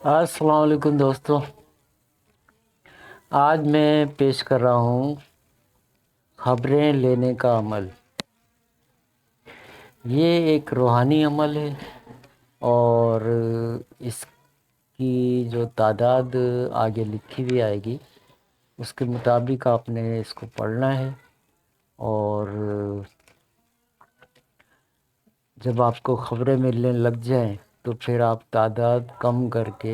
السلام علیکم دوستو، آج میں پیش کر رہا ہوں خبریں لینے کا عمل۔ یہ ایک روحانی عمل ہے اور اس کی جو تعداد آگے لکھی ہوئی آئے گی اس کے مطابق آپ نے اس کو پڑھنا ہے، اور جب آپ کو خبریں ملنے لگ جائیں تو پھر آپ تعداد کم کر کے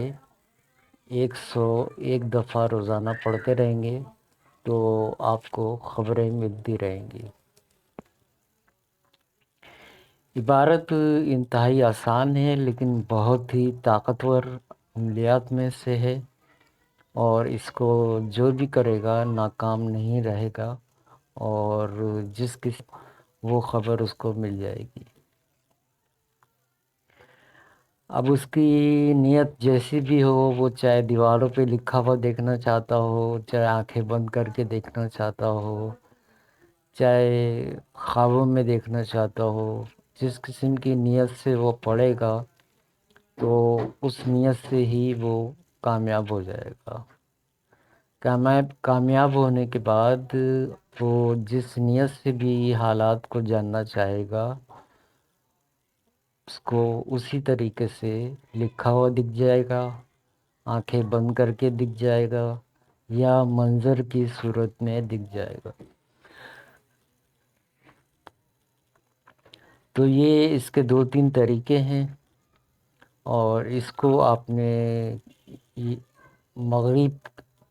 101 دفعہ روزانہ پڑھتے رہیں گے تو آپ کو خبریں ملتی رہیں گی۔ عبارت انتہائی آسان ہے لیکن بہت ہی طاقتور عملیات میں سے ہے، اور اس کو جو بھی کرے گا ناکام نہیں رہے گا، اور جس کی وہ خبر اس کو مل جائے گی۔ اب اس کی نیت جیسی بھی ہو، وہ چاہے دیواروں پہ لکھا ہوا دیکھنا چاہتا ہو، چاہے آنکھیں بند کر کے دیکھنا چاہتا ہو، چاہے خوابوں میں دیکھنا چاہتا ہو، جس قسم کی نیت سے وہ پڑھے گا تو اس نیت سے ہی وہ کامیاب ہو جائے گا۔ کامیاب ہونے کے بعد وہ جس نیت سے بھی حالات کو جاننا چاہے گا اس کو اسی طریقے سے لکھا ہوا دکھ جائے گا، آنکھیں بند کر کے دکھ جائے گا، یا منظر کی صورت میں دکھ جائے گا۔ تو یہ اس کے 2-3 طریقے ہیں، اور اس کو آپ نے مغرب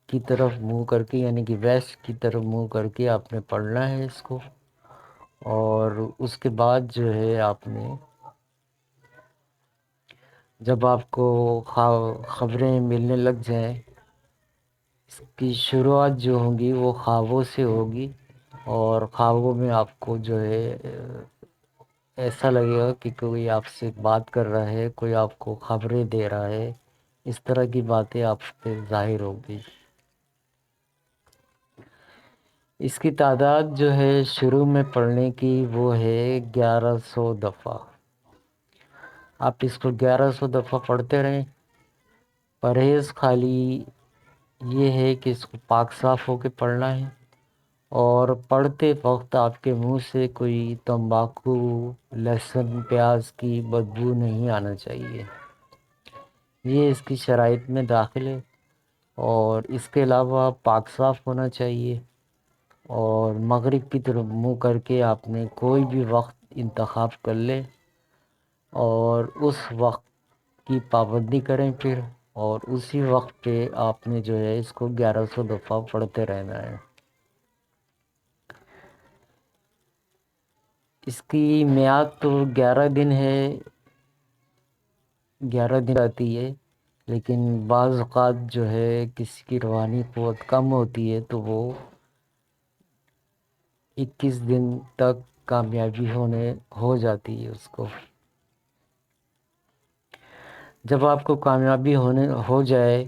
کی طرف منہ کر کے، یعنی کہ ویسٹ کی طرف منہ کر کے آپ نے پڑھنا ہے اس کو، اور اس کے بعد جو ہے آپ نے جب آپ کو خبریں ملنے لگ جائیں، اس کی شروعات جو ہوگی وہ خوابوں سے ہوگی، اور خوابوں میں آپ کو جو ہے ایسا لگے گا کہ کوئی آپ سے بات کر رہا ہے، کوئی آپ کو خبریں دے رہا ہے، اس طرح کی باتیں آپ پہ ظاہر ہوگی۔ اس کی تعداد جو ہے شروع میں پڑھنے کی وہ ہے 1100 دفعہ۔ آپ اس کو 1100 دفعہ پڑھتے رہیں۔ پرہیز خالی یہ ہے کہ اس کو پاک صاف ہو کے پڑھنا ہے، اور پڑھتے وقت آپ کے منہ سے کوئی تمباکو، لہسن، پیاز کی بدبو نہیں آنا چاہیے۔ یہ اس کی شرائط میں داخل ہے، اور اس کے علاوہ پاک صاف ہونا چاہیے، اور مغرب کی طرف منہ کر کے آپ نے کوئی بھی وقت انتخاب کر لے اور اس وقت کی پابندی کریں پھر، اور اسی وقت پہ آپ نے جو ہے اس کو 1100 دفعہ پڑھتے رہنا ہے۔ اس کی میعاد تو 11 دن ہے، 11 دن آتی ہے، لیکن بعض اوقات جو ہے کسی کی روحانی قوت کم ہوتی ہے تو وہ 21 دن تک کامیابی ہو جاتی ہے اس کو۔ جب آپ کو کامیابی ہو جائے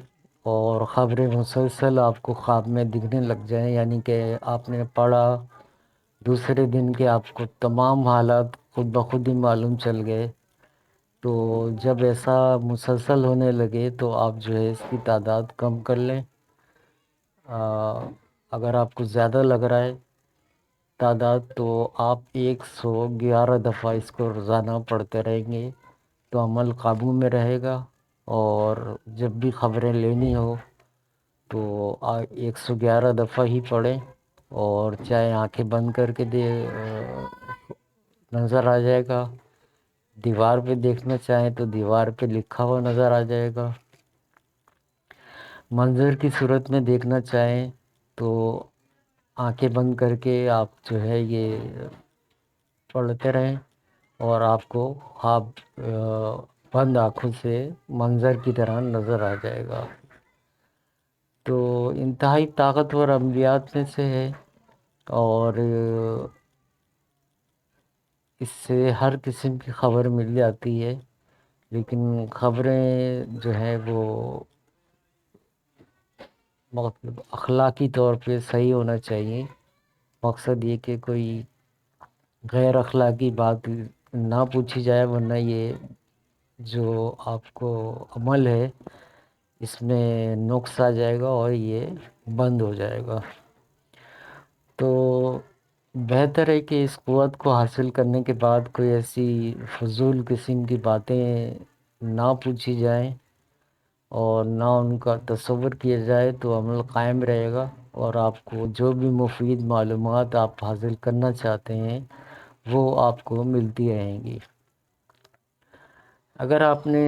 اور خبریں مسلسل آپ کو خواب میں دکھنے لگ جائیں، یعنی کہ آپ نے پڑھا، دوسرے دن کے آپ کو تمام حالات خود بخود ہی معلوم چل گئے، تو جب ایسا مسلسل ہونے لگے تو آپ جو ہے اس کی تعداد کم کر لیں۔ اگر آپ کو زیادہ لگ رہا ہے تعداد تو آپ 111 دفعہ اس کو روزانہ پڑھتے رہیں گے تو عمل قابو میں رہے گا، اور جب بھی خبریں لینی ہو تو 111 دفعہ ہی پڑھیں، اور چاہے آنکھیں بند کر کے نظر آ جائے گا، دیوار پہ دیکھنا چاہیں تو دیوار پہ لکھا ہوا نظر آ جائے گا، منظر کی صورت میں دیکھنا چاہیں تو آنکھیں بند کر کے آپ جو ہے یہ پڑھتے رہیں، اور آپ کو خواب بند آنکھوں سے منظر کی طرح نظر آ جائے گا۔ تو انتہائی طاقتور عملیات میں سے ہے، اور اس سے ہر قسم کی خبر مل جاتی ہے، لیکن خبریں جو ہیں وہ مطلب اخلاقی طور پہ صحیح ہونا چاہیے۔ مقصد یہ کہ کوئی غیر اخلاقی بات نہ پوچھی جائے، ورنہ یہ جو آپ کو عمل ہے اس میں نقص آ جائے گا اور یہ بند ہو جائے گا۔ تو بہتر ہے کہ اس قوت کو حاصل کرنے کے بعد کوئی ایسی فضول قسم کی باتیں نہ پوچھی جائیں اور نہ ان کا تصور کیا جائے، تو عمل قائم رہے گا اور آپ کو جو بھی مفید معلومات آپ حاصل کرنا چاہتے ہیں وہ آپ کو ملتی رہیں گی۔ اگر آپ نے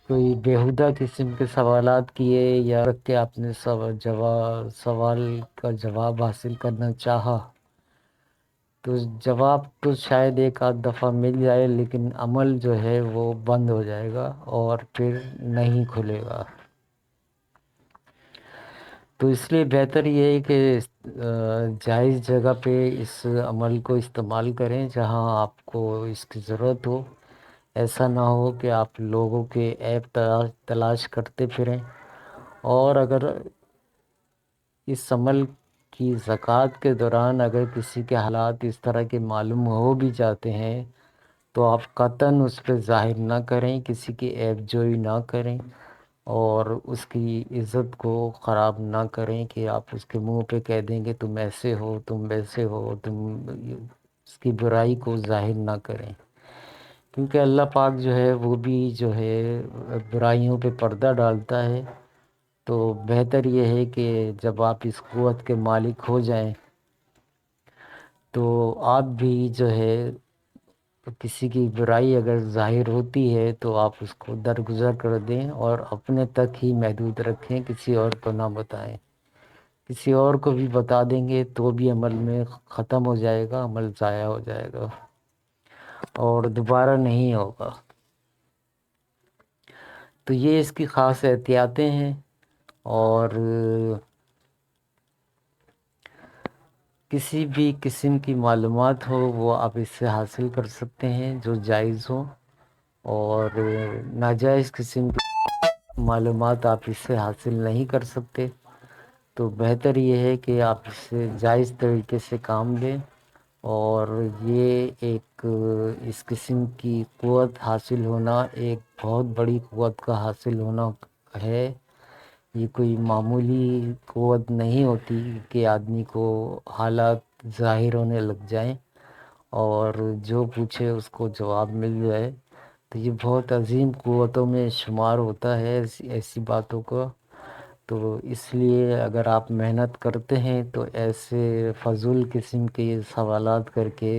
کوئی بیہودہ قسم کے سوالات کیے یا رکھ کے آپ نے سوال کا جواب حاصل کرنا چاہا، تو جواب تو شاید ایک آدھ دفعہ مل جائے، لیکن عمل جو ہے وہ بند ہو جائے گا اور پھر نہیں کھلے گا۔ تو اس لیے بہتر یہ ہے کہ جائز جگہ پہ اس عمل کو استعمال کریں جہاں آپ کو اس کی ضرورت ہو۔ ایسا نہ ہو کہ آپ لوگوں کے عیب تلاش کرتے پھریں، اور اگر اس عمل کی زکوٰۃ کے دوران اگر کسی کے حالات اس طرح کے معلوم ہو بھی جاتے ہیں تو آپ قطعاً اس پہ ظاہر نہ کریں، کسی کی عیب جوئی نہ کریں اور اس کی عزت کو خراب نہ کریں کہ آپ اس کے منہ پہ کہہ دیں گے تم ایسے ہو، تم ویسے ہو، تم اس کی برائی کو ظاہر نہ کریں، کیونکہ اللہ پاک جو ہے وہ بھی جو ہے برائیوں پہ پردہ ڈالتا ہے۔ تو بہتر یہ ہے کہ جب آپ اس قوت کے مالک ہو جائیں تو آپ بھی جو ہے کسی کی برائی اگر ظاہر ہوتی ہے تو آپ اس کو درگزر کر دیں اور اپنے تک ہی محدود رکھیں، کسی اور کو نہ بتائیں۔ کسی اور کو بھی بتا دیں گے تو بھی عمل میں ختم ہو جائے گا، عمل ضائع ہو جائے گا اور دوبارہ نہیں ہوگا۔ تو یہ اس کی خاص احتیاطیں ہیں، اور کسی بھی قسم کی معلومات ہو وہ آپ اس سے حاصل کر سکتے ہیں جو جائز ہوں، اور ناجائز قسم کی معلومات آپ اس سے حاصل نہیں کر سکتے۔ تو بہتر یہ ہے کہ آپ اس سے جائز طریقے سے کام لیں، اور یہ ایک اس قسم کی قوت حاصل ہونا ایک بہت بڑی قوت کا حاصل ہونا ہے۔ یہ کوئی معمولی قوت نہیں ہوتی کہ آدمی کو حالات ظاہر ہونے لگ جائیں اور جو پوچھے اس کو جواب مل جائے، تو یہ بہت عظیم قوتوں میں شمار ہوتا ہے ایسی باتوں کو۔ تو اس لیے اگر آپ محنت کرتے ہیں تو ایسے فضول قسم کے سوالات کر کے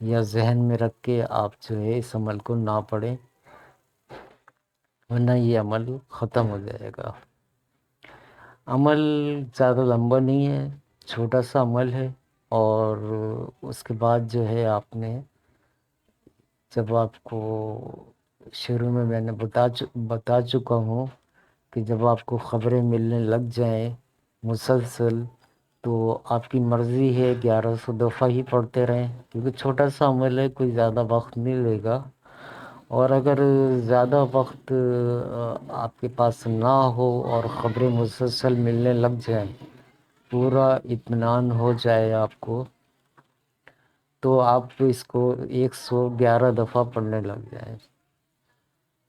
یا ذہن میں رکھ کے آپ جو ہے اس عمل کو نہ پڑھیں، ورنہ یہ عمل ختم ہو جائے گا۔ عمل زیادہ لمبا نہیں ہے، چھوٹا سا عمل ہے، اور اس کے بعد جو ہے آپ نے جب آپ کو شروع میں نے بتا چکا ہوں کہ جب آپ کو خبریں ملنے لگ جائیں مسلسل، تو آپ کی مرضی ہے 1100 دفعہ ہی پڑھتے رہیں، کیونکہ چھوٹا سا عمل ہے، کوئی زیادہ وقت نہیں لے گا، اور اگر زیادہ وقت آپ کے پاس نہ ہو اور خبریں مسلسل ملنے لگ جائیں، پورا اطمینان ہو جائے آپ کو، تو آپ اس کو 111 دفعہ پڑھنے لگ جائیں،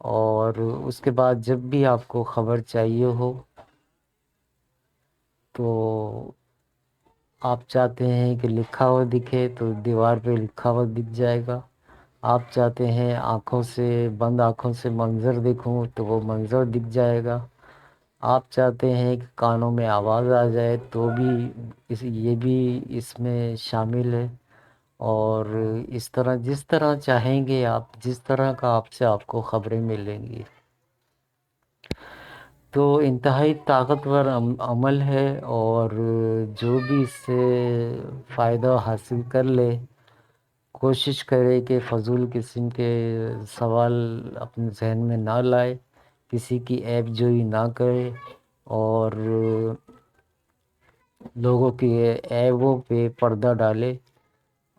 اور اس کے بعد جب بھی آپ کو خبر چاہیے ہو تو آپ چاہتے ہیں کہ لکھا ہوا دکھے تو دیوار پہ لکھا ہوا دکھ جائے گا، آپ چاہتے ہیں بند آنکھوں سے منظر دیکھوں تو وہ منظر دکھ جائے گا، آپ چاہتے ہیں کہ کانوں میں آواز آ جائے تو بھی یہ بھی اس میں شامل ہے، اور اس طرح جس طرح چاہیں گے آپ، جس طرح کا آپ کو خبریں ملیں گی۔ تو انتہائی طاقتور عمل ہے، اور جو بھی اس سے فائدہ حاصل کر لے کوشش کرے کہ فضول قسم کے سوال اپنے ذہن میں نہ لائے، کسی کی عیب جوئی نہ کرے، اور لوگوں کی عیبوں پہ پردہ ڈالے،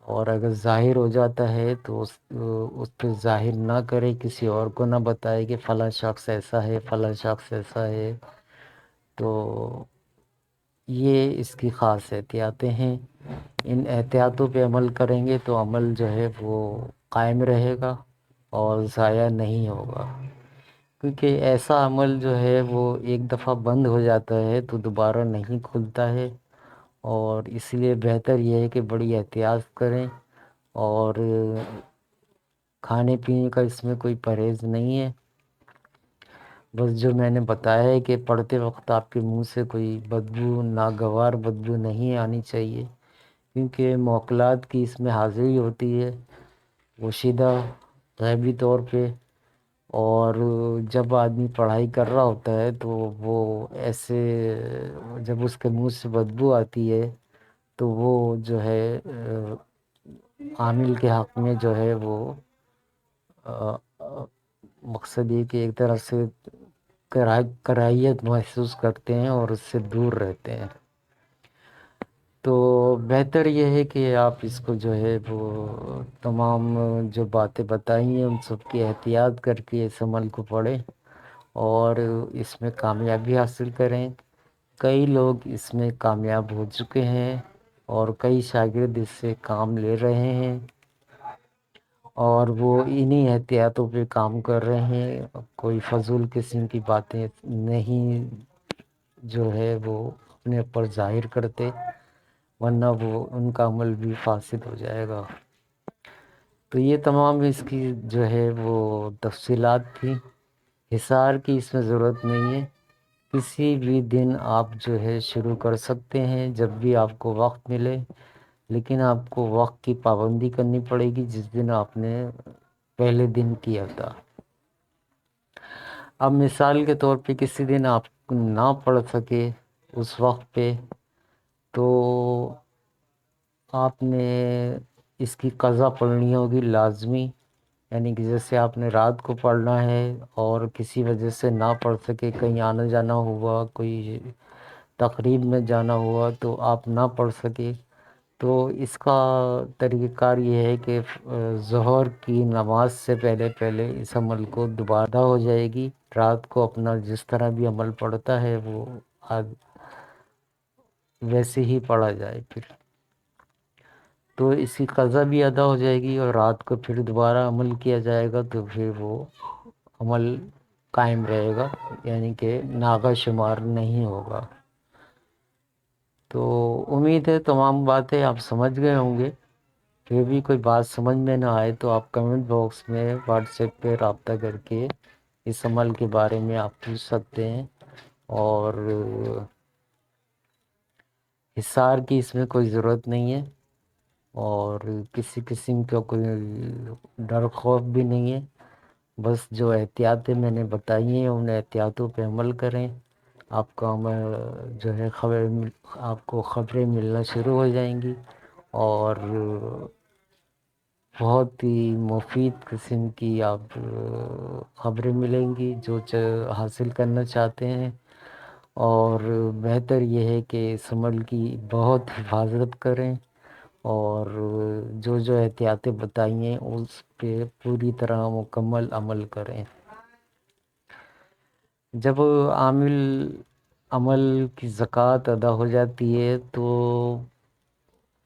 اور اگر ظاہر ہو جاتا ہے تو اس پہ ظاہر نہ کرے، کسی اور کو نہ بتائے کہ فلاں شخص ایسا ہے، فلاں شخص ایسا ہے۔ تو یہ اس کی خاص احتیاطیں ہیں، ان احتیاطوں پہ عمل کریں گے تو عمل جو ہے وہ قائم رہے گا اور ضائع نہیں ہوگا، کیونکہ ایسا عمل جو ہے وہ ایک دفعہ بند ہو جاتا ہے تو دوبارہ نہیں کھلتا ہے، اور اس لیے بہتر یہ ہے کہ بڑی احتیاط کریں، اور کھانے پینے کا اس میں کوئی پرہیز نہیں ہے، بس جو میں نے بتایا ہے کہ پڑھتے وقت آپ کے منہ سے کوئی بدبو، ناگوار بدبو نہیں آنی چاہیے، کیونکہ موکلات کی اس میں حاضری ہوتی ہے پوشیدہ غیبی طور پہ، اور جب آدمی پڑھائی کر رہا ہوتا ہے تو وہ ایسے جب اس کے منہ سے بدبو آتی ہے تو وہ جو ہے عامل کے حق میں جو ہے وہ مقصد یہ کہ ایک طرح سے کراہیت محسوس کرتے ہیں اور اس سے دور رہتے ہیں۔ تو بہتر یہ ہے کہ آپ اس کو جو ہے وہ تمام جو باتیں بتائی ہیں ان سب کی احتیاط کر کے اس عمل کو پڑھیں اور اس میں کامیابی حاصل کریں۔ کئی لوگ اس میں کامیاب ہو چکے ہیں اور کئی شاگرد اس سے کام لے رہے ہیں، اور وہ انہی احتیاطوں پہ کام کر رہے ہیں، کوئی فضول قسم کی باتیں نہیں جو ہے وہ اپنے اوپر ظاہر کرتے، ورنہ وہ ان کا عمل بھی فاسد ہو جائے گا۔ تو یہ تمام اس کی جو ہے وہ تفصیلات تھی، حصار کی اس میں ضرورت نہیں ہے، کسی بھی دن آپ جو ہے شروع کر سکتے ہیں جب بھی آپ کو وقت ملے، لیکن آپ کو وقت کی پابندی کرنی پڑے گی جس دن آپ نے پہلے دن کیا تھا۔ اب مثال کے طور پہ کسی دن آپ نہ پڑھ سکے اس وقت پہ، تو آپ نے اس کی قضا پڑھنی ہوگی لازمی، یعنی کہ جیسے آپ نے رات کو پڑھنا ہے اور کسی وجہ سے نہ پڑھ سکے، کہیں آنا جانا ہوا، کوئی تقریب میں جانا ہوا تو آپ نہ پڑھ سکے، تو اس کا طریقہ کار یہ ہے کہ ظہر کی نماز سے پہلے پہلے اس عمل کو دوبارہ ہو جائے گی، رات کو اپنا جس طرح بھی عمل پڑتا ہے وہ ویسے ہی پڑھا جائے پھر، تو اس کی قضا بھی ادا ہو جائے گی، اور رات کو پھر دوبارہ عمل کیا جائے گا تو پھر وہ عمل قائم رہے گا، یعنی کہ ناغہ شمار نہیں ہوگا۔ تو امید ہے تمام باتیں آپ سمجھ گئے ہوں گے، پھر بھی کوئی بات سمجھ میں نہ آئے تو آپ کمنٹ باکس میں واٹس ایپ پہ رابطہ کر کے اس عمل کے بارے میں آپ پوچھ سکتے ہیں، اور حصار کی اس میں کوئی ضرورت نہیں ہے، اور کسی قسم کا کوئی ڈر خوف بھی نہیں ہے، بس جو احتیاطیں میں نے بتائی ہیں ان احتیاطوں پہ عمل کریں، آپ کا عمل جو ہے آپ کو خبریں ملنا شروع ہو جائیں گی، اور بہت ہی مفید قسم کی آپ خبریں ملیں گی جو حاصل کرنا چاہتے ہیں، اور بہتر یہ ہے کہ اس عمل کی بہت حفاظت کریں، اور جو جو احتیاطیں بتائی ہیں اس پہ پوری طرح مکمل عمل کریں۔ جب عمل کی زکوٰۃ ادا ہو جاتی ہے تو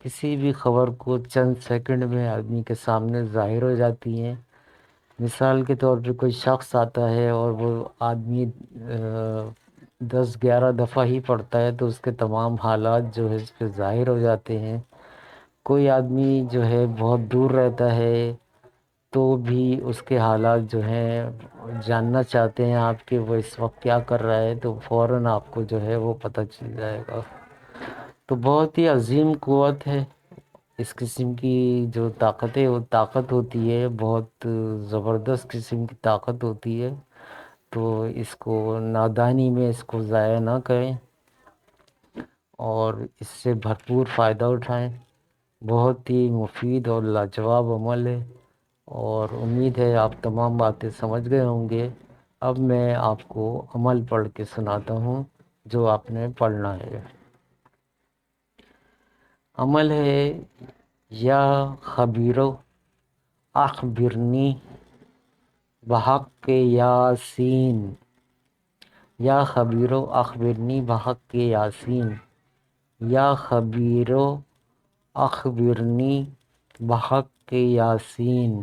کسی بھی خبر کو چند سیکنڈ میں آدمی کے سامنے ظاہر ہو جاتی ہیں۔ مثال کے طور پہ کوئی شخص آتا ہے اور وہ آدمی 10-11 دفعہ ہی پڑھتا ہے تو اس کے تمام حالات جو ہے اس پہ ظاہر ہو جاتے ہیں۔ کوئی آدمی جو ہے بہت دور رہتا ہے تو بھی اس کے حالات جو ہیں جاننا چاہتے ہیں آپ کہ وہ اس وقت کیا کر رہا ہے، تو فوراً آپ کو جو ہے وہ پتہ چل جائے گا۔ تو بہت ہی عظیم قوت ہے اس قسم کی، جو طاقت ہوتی ہے بہت زبردست قسم کی طاقت ہوتی ہے، تو اس کو نادانی میں اس کو ضائع نہ کریں اور اس سے بھرپور فائدہ اٹھائیں۔ بہت ہی مفید اور لاجواب عمل ہے، اور امید ہے آپ تمام باتیں سمجھ گئے ہوں گے۔ اب میں آپ کو عمل پڑھ کے سناتا ہوں جو آپ نے پڑھنا ہے۔ عمل ہے: یا خبیرو اخبرنی بحق یاسین، یا خبیرو اخبرنی بحق یاسین، یا خبیرو اخبرنی بحق یاسین۔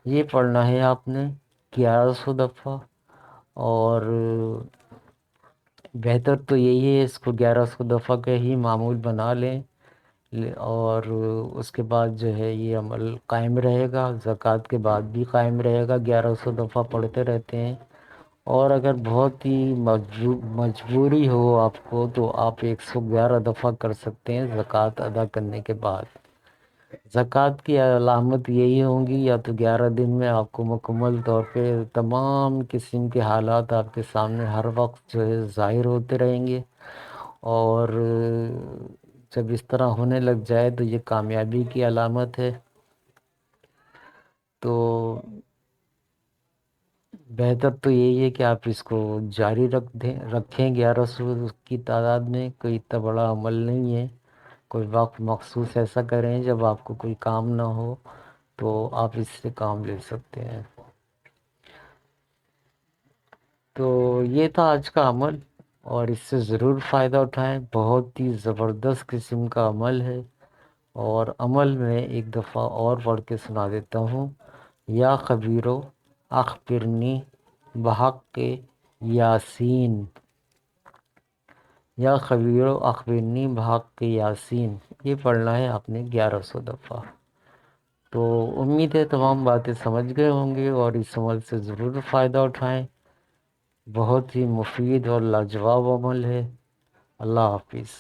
یہ پڑھنا ہے آپ نے 1100 دفعہ، اور بہتر تو یہی ہے اس کو 1100 دفعہ کا ہی معمول بنا لیں، اور اس کے بعد جو ہے یہ عمل قائم رہے گا، زکوٰۃ کے بعد بھی قائم رہے گا، 1100 دفعہ پڑھتے رہتے ہیں۔ اور اگر بہت ہی مجبوری ہو آپ کو تو آپ 111 دفعہ کر سکتے ہیں زکوٰۃ ادا کرنے کے بعد۔ زکوٰۃ کی علامت یہی ہوں گی، یا تو 11 دن میں آپ کو مکمل طور پہ تمام قسم کے حالات آپ کے سامنے ہر وقت جو ہے ظاہر ہوتے رہیں گے، اور جب اس طرح ہونے لگ جائے تو یہ کامیابی کی علامت ہے۔ تو بہتر تو یہی ہے کہ آپ اس کو جاری رکھیں 1100 کی تعداد میں، کوئی اتنا بڑا عمل نہیں ہے، کوئی وقت مخصوص ایسا کریں جب آپ کو کوئی کام نہ ہو تو آپ اس سے کام لے سکتے ہیں۔ تو یہ تھا آج کا عمل، اور اس سے ضرور فائدہ اٹھائیں، بہت ہی زبردست قسم کا عمل ہے۔ اور عمل میں ایک دفعہ اور پڑھ کے سنا دیتا ہوں: یا خبیرو اخبرنی بحق یاسین، یا خبیرو اخبرنی بحق یاسین، یہ پڑھنا ہے آپ نے 1100 دفعہ۔ تو امید ہے تمام باتیں سمجھ گئے ہوں گے، اور اس عمل سے ضرور فائدہ اٹھائیں، بہت ہی مفید اور لاجواب عمل ہے۔ اللہ حافظ۔